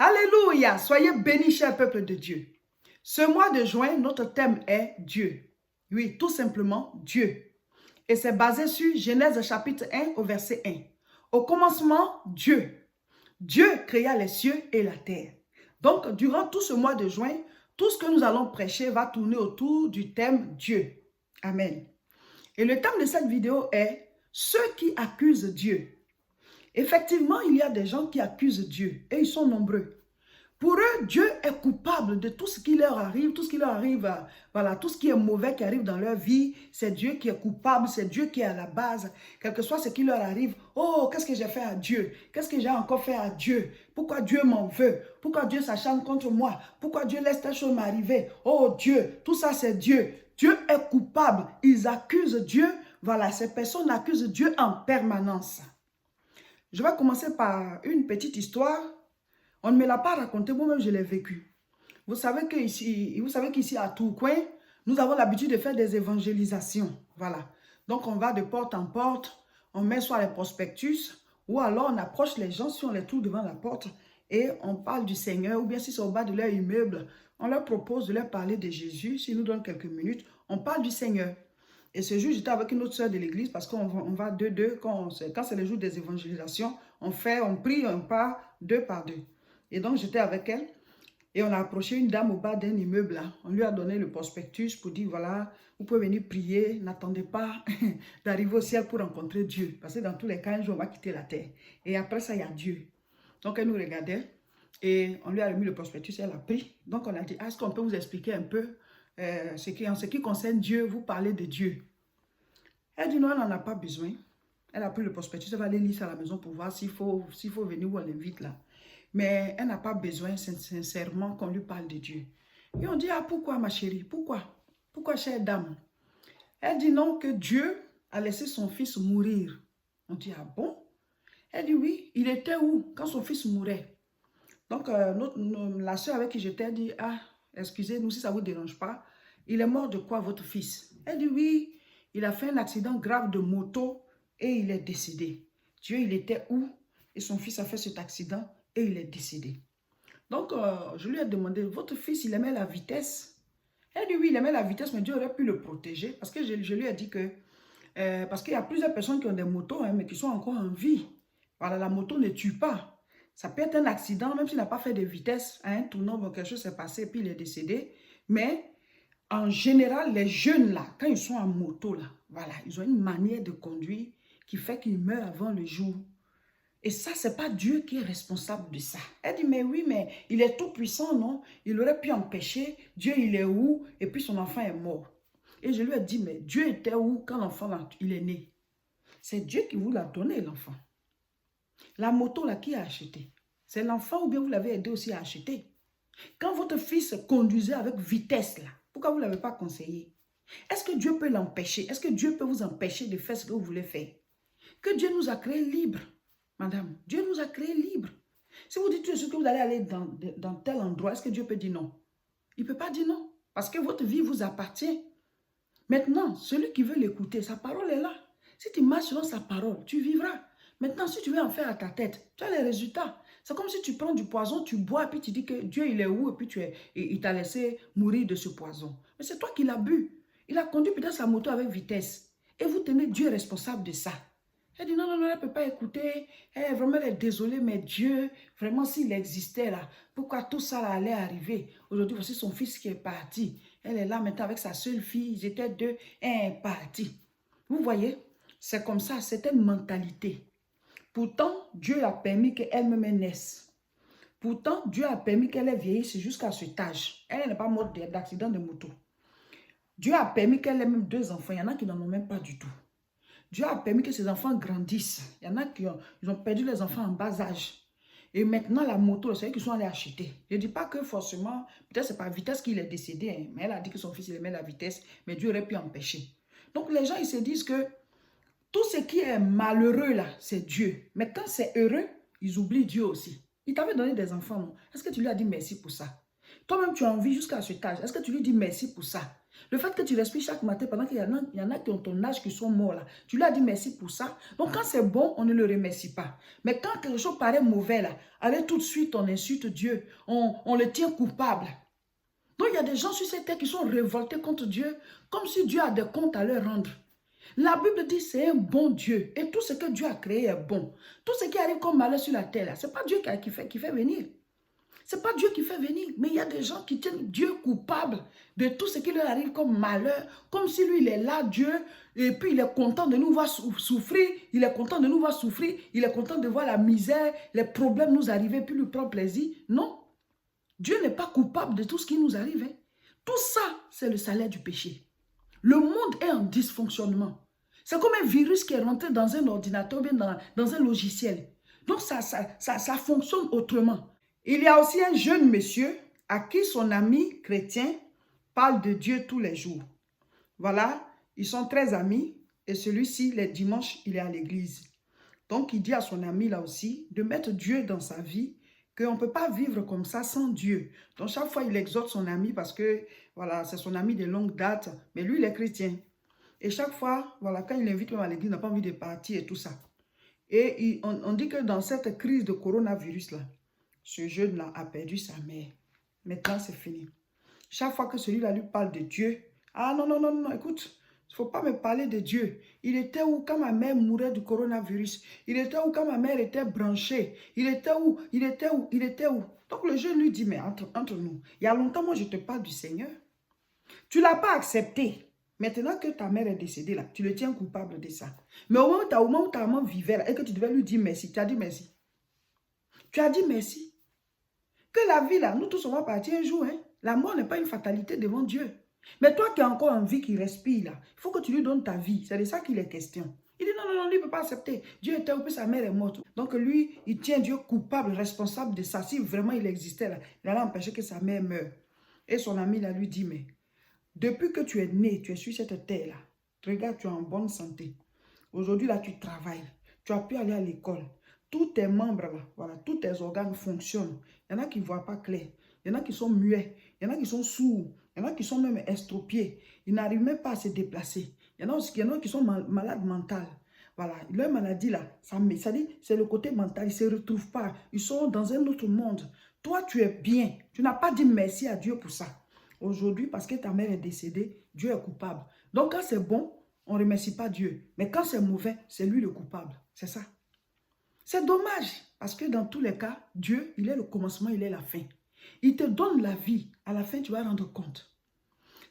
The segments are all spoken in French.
Alléluia, soyez bénis, cher peuple de Dieu. Ce mois de juin, notre thème est Dieu. Oui, tout simplement Dieu. Et c'est basé sur Genèse chapitre 1 au verset 1. Au commencement, Dieu. Dieu créa les cieux et la terre. Donc, durant tout ce mois de juin, tout ce que nous allons prêcher va tourner autour du thème Dieu. Amen. Et le thème de cette vidéo est ceux qui accusent Dieu. Effectivement, il y a des gens qui accusent Dieu et ils sont nombreux. Pour eux, Dieu est coupable de tout ce qui leur arrive, voilà, tout ce qui est mauvais qui arrive dans leur vie, c'est Dieu qui est coupable, c'est Dieu qui est à la base. Quel que soit ce qui leur arrive, oh, qu'est-ce que j'ai fait à Dieu? Qu'est-ce que j'ai encore fait à Dieu? Pourquoi Dieu m'en veut? Pourquoi Dieu s'acharne contre moi? Pourquoi Dieu laisse telle chose m'arriver? Oh Dieu, tout ça c'est Dieu. Dieu est coupable. Ils accusent Dieu. Voilà, ces personnes accusent Dieu en permanence. Je vais commencer par une petite histoire. On ne me l'a pas raconté, moi-même je l'ai vécu. Vous savez qu'ici à Tourcoing, nous avons l'habitude de faire des évangélisations. Voilà. Donc on va de porte en porte, on met soit les prospectus, ou alors on approche les gens si on les trouve devant la porte et on parle du Seigneur, ou bien si c'est au bas de leur immeuble, on leur propose de leur parler de Jésus. S'ils nous donnent quelques minutes, on parle du Seigneur. Et ce jour, j'étais avec une autre sœur de l'église parce qu'on va deux. Quand c'est le jour des évangélisations, on prie, on part deux par deux. Et donc, j'étais avec elle et on a approché une dame au bas d'un immeuble. Là. On lui a donné le prospectus pour dire, voilà, vous pouvez venir prier, n'attendez pas d'arriver au ciel pour rencontrer Dieu. Parce que dans tous les cas, un jour, on va quitter la terre. Et après ça, il y a Dieu. Donc, elle nous regardait et on lui a remis le prospectus, elle a pris. Donc, on a dit, est-ce qu'on peut vous expliquer un peu en ce qui concerne Dieu, vous parlez de Dieu. Elle dit, non, elle n'en a pas besoin. Elle a pris le prospectus, elle va aller lire ça à la maison pour voir s'il faut venir ou on l'invite là. Mais elle n'a pas besoin sincèrement qu'on lui parle de Dieu. Et on dit, ah pourquoi ma chérie? Pourquoi? Pourquoi chère dame? Elle dit non, que Dieu a laissé son fils mourir. On dit, ah bon? Elle dit oui, il était où quand son fils mourait? Donc la soeur avec qui j'étais dit, ah excusez-nous si ça ne vous dérange pas, il est mort de quoi votre fils? Elle dit oui, il a fait un accident grave de moto et il est décédé. Dieu, il était où? Et son fils a fait cet accident et il est décédé. Donc, je lui ai demandé, votre fils, il aimait la vitesse? Elle dit, oui, il aimait la vitesse, mais Dieu aurait pu le protéger. Parce que je lui ai dit que, parce qu'il y a plusieurs personnes qui ont des motos, hein, mais qui sont encore en vie. Voilà, la moto ne tue pas. Ça peut être un accident, même s'il n'a pas fait de vitesse, hein, tournant, bon, quelque chose s'est passé, puis il est décédé. Mais, en général, les jeunes, là, quand ils sont en moto, là, voilà, ils ont une manière de conduire qui fait qu'ils meurent avant le jour. Et ça, ce n'est pas Dieu qui est responsable de ça. Elle dit, mais oui, mais il est tout puissant, non? Il aurait pu empêcher. Dieu, il est où? Et puis son enfant est mort. Et je lui ai dit, mais Dieu était où quand l'enfant il est né? C'est Dieu qui vous l'a donné, l'enfant. La moto, là, qui a acheté? C'est l'enfant ou bien vous l'avez aidé aussi à acheter? Quand votre fils conduisait avec vitesse, là, pourquoi vous ne l'avez pas conseillé? Est-ce que Dieu peut l'empêcher? Est-ce que Dieu peut vous empêcher de faire ce que vous voulez faire? Que Dieu nous a créés libres. Madame, Dieu nous a créés libres. Si vous dites tout de suite que vous allez aller dans tel endroit, est-ce que Dieu peut dire non? Il ne peut pas dire non. Parce que votre vie vous appartient. Maintenant, celui qui veut l'écouter, sa parole est là. Si tu marches selon sa parole, tu vivras. Maintenant, si tu veux en faire à ta tête, tu as les résultats. C'est comme si tu prends du poison, tu bois, puis tu dis que Dieu, il est où? Et puis il t'a laissé mourir de ce poison. Mais c'est toi qui l'as bu. Il a conduit peut-être sa moto avec vitesse. Et vous tenez Dieu responsable de ça. Elle dit non, non, non, elle ne peut pas écouter. Vraiment, elle est désolée, mais Dieu, vraiment, s'il existait là, pourquoi tout ça là allait arriver? Aujourd'hui, voici son fils qui est parti. Elle est là maintenant avec sa seule fille. Ils étaient deux, elle est partie. Vous voyez, c'est comme ça, c'est une mentalité. Pourtant, Dieu a permis qu'elle-même naisse. Pourtant, Dieu a permis qu'elle ait vieilli jusqu'à cet âge. Elle n'est pas morte d'accident de moto. Dieu a permis qu'elle ait même 2 enfants. Il y en a qui n'en ont même pas du tout. Dieu a permis que ces enfants grandissent. Il y en a qui ont perdu les enfants en bas âge. Et maintenant, la moto, c'est eux qui sont allés acheter. Je ne dis pas que forcément, peut-être c'est par vitesse qu'il est décédé. Hein, mais elle a dit que son fils il aimait la vitesse, mais Dieu aurait pu empêcher. Donc les gens, ils se disent que tout ce qui est malheureux là, c'est Dieu. Mais quand c'est heureux, ils oublient Dieu aussi. Il t'avait donné des enfants, non? Est-ce que tu lui as dit merci pour ça? Toi-même, tu as envie jusqu'à cet âge. Est-ce que tu lui dis merci pour ça? Le fait que tu respires chaque matin pendant qu'il y en a qui ont ton âge qui sont morts là. Tu lui as dit merci pour ça. Donc quand c'est bon, on ne le remercie pas. Mais quand quelque chose paraît mauvais là, allez tout de suite, on insulte Dieu. On le tient coupable. Donc il y a des gens sur cette terre qui sont révoltés contre Dieu, comme si Dieu a des comptes à leur rendre. La Bible dit c'est un bon Dieu. Et tout ce que Dieu a créé est bon. Tout ce qui arrive comme malheur sur la terre, ce n'est pas Dieu qui fait venir. Ce n'est pas Dieu qui fait venir. Mais il y a des gens qui tiennent Dieu coupable de tout ce qui leur arrive comme malheur. Comme si lui, il est là, Dieu. Et puis il est content de nous voir souffrir. Il est content de nous voir souffrir. Il est content de voir la misère, les problèmes nous arriver, puis lui prendre plaisir. Non. Dieu n'est pas coupable de tout ce qui nous arrive. Hein. Tout ça, c'est le salaire du péché. Le monde est en dysfonctionnement. C'est comme un virus qui est rentré dans un ordinateur, bien dans un logiciel. Donc, ça fonctionne autrement. Il y a aussi un jeune monsieur à qui son ami chrétien parle de Dieu tous les jours. Voilà, ils sont très amis et celui-ci, les dimanches, il est à l'église. Donc, il dit à son ami là aussi de mettre Dieu dans sa vie, qu'on ne peut pas vivre comme ça sans Dieu. Donc, chaque fois, il exhorte son ami parce que, voilà, c'est son ami de longue date, mais lui, il est chrétien. Et chaque fois, voilà, quand il l'invite même à l'église, il n'a pas envie de partir et tout ça. Et on dit que dans cette crise de coronavirus là, ce jeune-là a perdu sa mère. Maintenant, c'est fini. Chaque fois que celui-là lui parle de Dieu, ah non, non, non, non, écoute, il ne faut pas me parler de Dieu. Il était où quand ma mère mourait du coronavirus? Il était où quand ma mère était branchée? Il était où? Il était où? Il était où? Donc le jeune lui dit, mais entre nous, il y a longtemps, moi, je te parle du Seigneur. Tu ne l'as pas accepté. Maintenant que ta mère est décédée, là, tu le tiens coupable de ça. Mais au moment où ta maman vivait là, et que tu devais lui dire merci, tu as dit merci. Tu as dit merci. Que la vie, là, nous tous, on va partir un jour. Hein? La mort n'est pas une fatalité devant Dieu. Mais toi qui as encore envie qu'il respire, là, il faut que tu lui donnes ta vie. C'est de ça qu'il est question. Il dit non, non, non, lui ne peut pas accepter. Dieu était où, puis sa mère est morte. Donc lui, il tient Dieu coupable, responsable de ça. Si vraiment il existait, là, il allait empêcher que sa mère meure. Et son ami, là, lui dit, mais depuis que tu es né, tu es sur cette terre-là. Regarde, tu es en bonne santé. Aujourd'hui, là, tu travailles. Tu as pu aller à l'école. Tous tes membres, là, voilà, tous tes organes fonctionnent. Il y en a qui ne voient pas clair. Il y en a qui sont muets. Il y en a qui sont sourds. Il y en a qui sont même estropiés. Ils n'arrivent même pas à se déplacer. Il y en a qui sont malades mentales. Voilà, leur maladie, là, ça dit, c'est le côté mental. Ils ne se retrouvent pas. Ils sont dans un autre monde. Toi, tu es bien. Tu n'as pas dit merci à Dieu pour ça. Aujourd'hui, parce que ta mère est décédée, Dieu est coupable. Donc, quand c'est bon, on ne remercie pas Dieu. Mais quand c'est mauvais, c'est lui le coupable. C'est ça. C'est dommage, parce que dans tous les cas, Dieu, il est le commencement, il est la fin. Il te donne la vie. À la fin, tu vas rendre compte.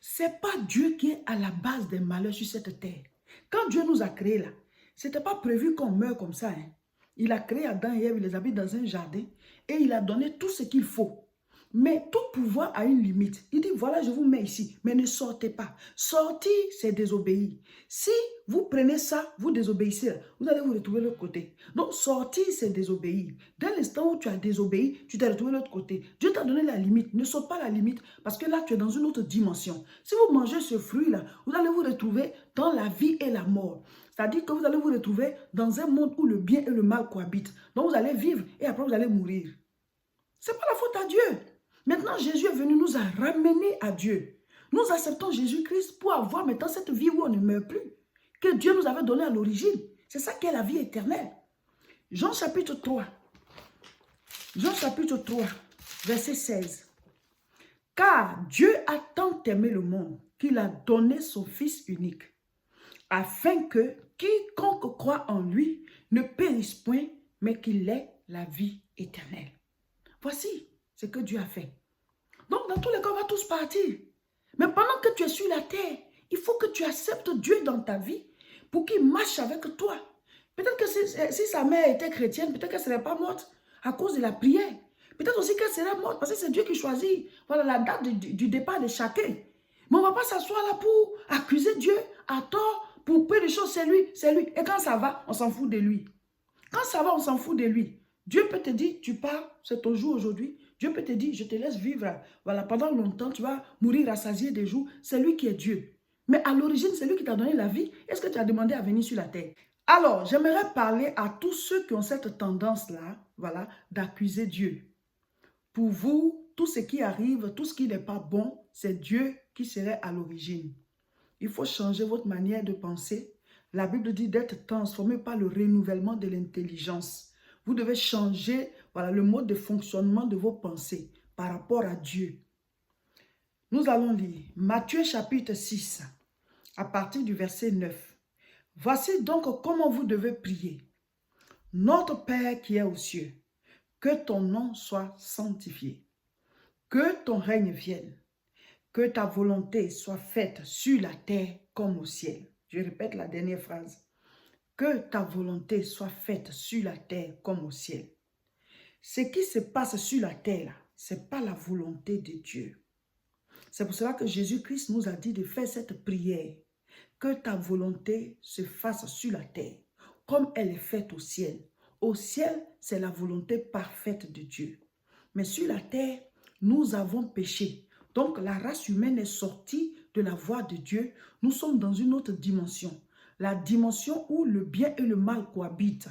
Ce n'est pas Dieu qui est à la base des malheurs sur cette terre. Quand Dieu nous a créés là, ce n'était pas prévu qu'on meure comme ça. Hein. Il a créé Adam et Ève, il les a mis dans un jardin et il a donné tout ce qu'il faut. Mais tout pouvoir a une limite. Il dit, voilà, je vous mets ici, mais ne sortez pas. Sortir, c'est désobéir. Si vous prenez ça, vous désobéissez, vous allez vous retrouver de l'autre côté. Donc, sortir, c'est désobéir. Dès l'instant où tu as désobéi, tu t'es retrouvé de l'autre côté. Dieu t'a donné la limite. Ne saute pas la limite, parce que là, tu es dans une autre dimension. Si vous mangez ce fruit-là, vous allez vous retrouver dans la vie et la mort. C'est-à-dire que vous allez vous retrouver dans un monde où le bien et le mal cohabitent. Donc, vous allez vivre et après, vous allez mourir. Ce n'est pas la faute à Dieu. Maintenant, Jésus est venu nous a ramener à Dieu. Nous acceptons Jésus-Christ pour avoir maintenant cette vie où on ne meurt plus, que Dieu nous avait donné à l'origine. C'est ça qu'est la vie éternelle. Jean chapitre 3. Jean chapitre 3, verset 16. Car Dieu a tant aimé le monde qu'il a donné son Fils unique, afin que quiconque croit en lui ne périsse point, mais qu'il ait la vie éternelle. Voici ce que Dieu a fait. Donc, dans tous les cas, on va tous partir. Mais pendant que tu es sur la terre, il faut que tu acceptes Dieu dans ta vie pour qu'il marche avec toi. Peut-être que si sa mère était chrétienne, peut-être qu'elle ne serait pas morte à cause de la prière. Peut-être aussi qu'elle serait morte parce que c'est Dieu qui choisit voilà, la date du départ de chacun. Mais on ne va pas s'asseoir là pour accuser Dieu à tort, pour peu de choses, c'est lui, c'est lui. Et quand ça va, on s'en fout de lui. Quand ça va, on s'en fout de lui. Dieu peut te dire, tu pars, c'est ton jour aujourd'hui. Dieu peut te dire, je te laisse vivre. Voilà, pendant longtemps, tu vas mourir rassasié des jours. C'est lui qui est Dieu. Mais à l'origine, c'est lui qui t'a donné la vie. Est-ce que tu as demandé à venir sur la terre? Alors, j'aimerais parler à tous ceux qui ont cette tendance-là, voilà, d'accuser Dieu. Pour vous, tout ce qui arrive, tout ce qui n'est pas bon, c'est Dieu qui serait à l'origine. Il faut changer votre manière de penser. La Bible dit d'être transformé par le renouvellement de l'intelligence. Vous devez changer voilà, le mode de fonctionnement de vos pensées par rapport à Dieu. Nous allons lire Matthieu chapitre 6, à partir du verset 9. Voici donc comment vous devez prier. Notre Père qui est aux cieux, que ton nom soit sanctifié, que ton règne vienne, que ta volonté soit faite sur la terre comme au ciel. Je répète la dernière phrase. Que ta volonté soit faite sur la terre comme au ciel. Ce qui se passe sur la terre, ce n'est pas la volonté de Dieu. C'est pour cela que Jésus-Christ nous a dit de faire cette prière. Que ta volonté se fasse sur la terre, comme elle est faite au ciel. Au ciel, c'est la volonté parfaite de Dieu. Mais sur la terre, nous avons péché. Donc, la race humaine est sortie de la voie de Dieu. Nous sommes dans une autre dimension. La dimension où le bien et le mal cohabitent.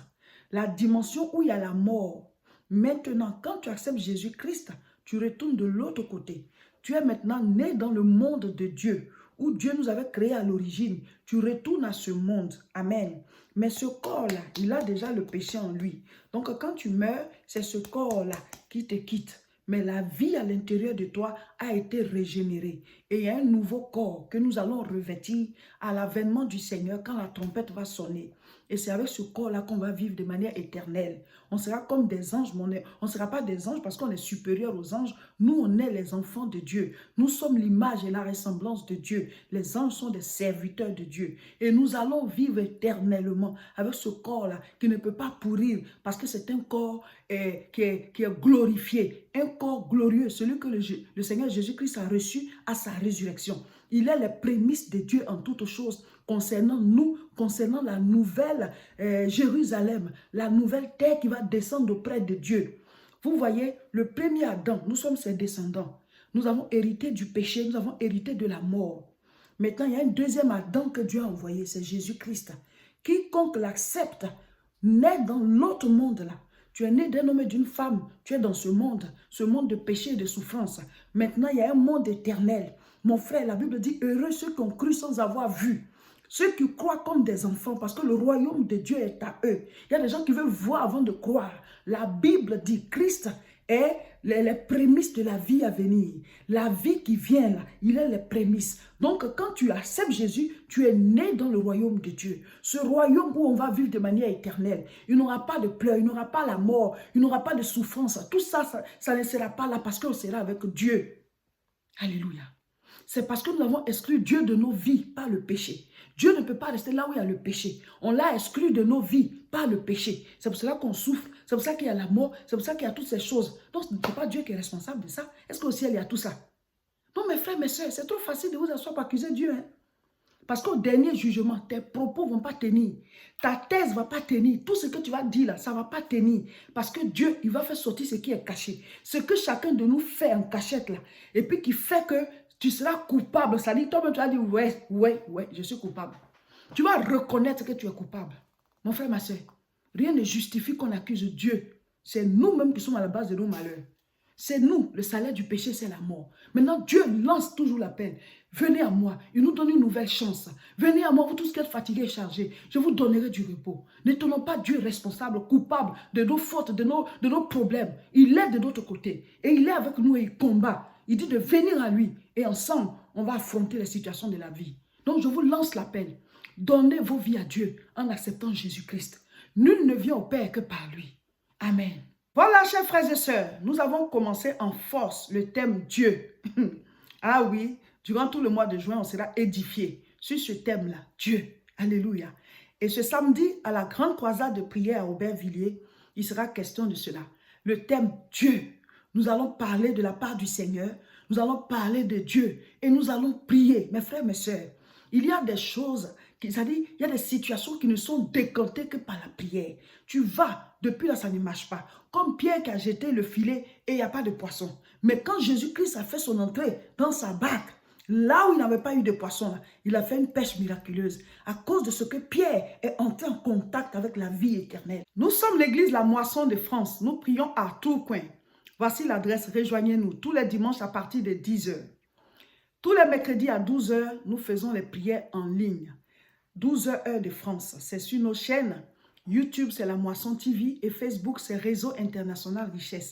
La dimension où il y a la mort. Maintenant, quand tu acceptes Jésus-Christ, tu retournes de l'autre côté. Tu es maintenant né dans le monde de Dieu, où Dieu nous avait créé à l'origine. Tu retournes à ce monde. Amen. Mais ce corps-là, il a déjà le péché en lui. Donc, quand tu meurs, c'est ce corps-là qui te quitte. Mais la vie à l'intérieur de toi a été régénérée. Et il y a un nouveau corps que nous allons revêtir à l'avènement du Seigneur quand la trompette va sonner. Et c'est avec ce corps-là qu'on va vivre de manière éternelle. On sera comme des anges, mais on ne sera pas des anges parce qu'on est supérieur aux anges. Nous, on est les enfants de Dieu. Nous sommes l'image et la ressemblance de Dieu. Les anges sont des serviteurs de Dieu. Et nous allons vivre éternellement avec ce corps-là qui ne peut pas pourrir parce que c'est un corps qui est glorifié. Un corps glorieux, celui que le Seigneur Jésus-Christ a reçu à sa résurrection. Il est les prémices de Dieu en toutes choses concernant nous, concernant la nouvelle Jérusalem, la nouvelle terre qui va descendre auprès de Dieu. Vous voyez, le premier Adam, nous sommes ses descendants. Nous avons hérité du péché, nous avons hérité de la mort. Maintenant, il y a un deuxième Adam que Dieu a envoyé, c'est Jésus-Christ. Quiconque l'accepte naît dans l'autre monde là. Tu es né d'un homme et d'une femme, tu es dans ce monde de péché et de souffrance. Maintenant, il y a un monde éternel. Mon frère, la Bible dit, heureux ceux qui ont cru sans avoir vu. Ceux qui croient comme des enfants, parce que le royaume de Dieu est à eux. Il y a des gens qui veulent voir avant de croire. La Bible dit, Christ est les prémices de la vie à venir. La vie qui vient là, il est les prémices. Donc, quand tu acceptes Jésus, tu es né dans le royaume de Dieu. Ce royaume où on va vivre de manière éternelle. Il n'y aura pas de pleurs, il n'y aura pas la mort, il n'y aura pas de souffrance. Tout ça, ça ne sera pas là parce qu'on sera avec Dieu. Alléluia. C'est parce que nous avons exclu Dieu de nos vies par le péché. Dieu ne peut pas rester là où il y a le péché. On l'a exclu de nos vies par le péché. C'est pour cela qu'on souffre, c'est pour ça qu'il y a la mort, c'est pour ça qu'il y a toutes ces choses. Donc, ce n'est pas Dieu qui est responsable de ça. Est-ce qu'au ciel, il y a tout ça? Non, mes frères, mes soeurs, c'est trop facile de vous asseoir pour accuser Dieu. Hein? Parce qu'au dernier jugement, tes propos ne vont pas tenir. Ta thèse ne va pas tenir. Tout ce que tu vas dire là, ça ne va pas tenir. Parce que Dieu, il va faire sortir ce qui est caché. Ce que chacun de nous fait en cachette là. Et puis qui fait que tu seras coupable. Ça dit, toi-même, tu vas dire, ouais, je suis coupable. Tu vas reconnaître que tu es coupable. Mon frère, ma soeur, rien ne justifie qu'on accuse Dieu. C'est nous-mêmes qui sommes à la base de nos malheurs. C'est nous, le salaire du péché, c'est la mort. Maintenant, Dieu lance toujours l'appel. Venez à moi, il nous donne une nouvelle chance. Venez à moi, vous tous qui êtes fatigués et chargés, je vous donnerai du repos. Ne tenons pas Dieu responsable, coupable de nos fautes, de nos problèmes. Il est de notre côté et il est avec nous et il combat. Il dit de venir à lui et ensemble, on va affronter les situations de la vie. Donc, je vous lance l'appel. Donnez vos vies à Dieu en acceptant Jésus-Christ. Nul ne vient au Père que par lui. Amen. Voilà, chers frères et sœurs, nous avons commencé en force le thème Dieu. Ah oui, durant tout le mois de juin, on sera édifié sur ce thème-là, Dieu. Alléluia. Et ce samedi, à la grande croisade de prière à Aubervilliers, il sera question de cela. Le thème Dieu. Nous allons parler de la part du Seigneur, nous allons parler de Dieu et nous allons prier. Mes frères, mes sœurs, il y a des choses, c'est-à-dire, il y a des situations qui ne sont décantées que par la prière. Tu vas, depuis là, ça ne marche pas. Comme Pierre qui a jeté le filet et il n'y a pas de poisson. Mais quand Jésus-Christ a fait son entrée dans sa barque, là où il n'avait pas eu de poisson, il a fait une pêche miraculeuse. À cause de ce que Pierre est entré en contact avec la vie éternelle. Nous sommes l'église La Moisson de France. Nous prions à Tourcoing. Voici l'adresse, rejoignez-nous tous les dimanches à partir de 10 h. Tous les mercredis à 12 h, nous faisons les prières en ligne. 12 h heure de France. C'est sur nos chaînes. YouTube, c'est La Moisson TV et Facebook, c'est Réseau International Richesse.